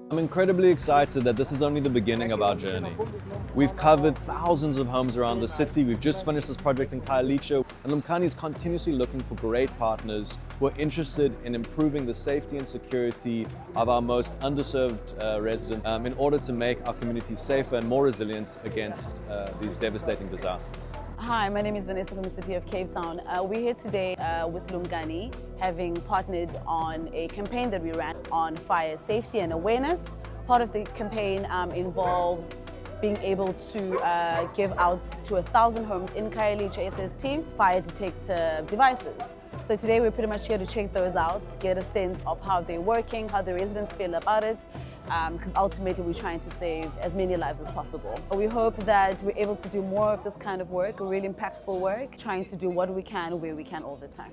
I'm incredibly excited that this is only the beginning of our journey. We've covered thousands of homes around the city. We've just finished this project in Khayelitsha, and Lumkani is continuously looking for great partners who are interested in improving the safety and security of our most underserved residents in order to make our communities safer and more resilient against these devastating disasters. Hi, my name is Vanessa from the city of Cape Town. We're here today with Lumkani, having partnered on a campaign that we ran on fire safety and awareness. Part of the campaign involved being able to give out to 1,000 homes in Khayelitsha SST fire detector devices. So today we're pretty much here to check those out, get a sense of how they're working, how the residents feel about it, because ultimately we're trying to save as many lives as possible. We hope that we're able to do more of this kind of work, really impactful work, trying to do what we can, where we can all the time.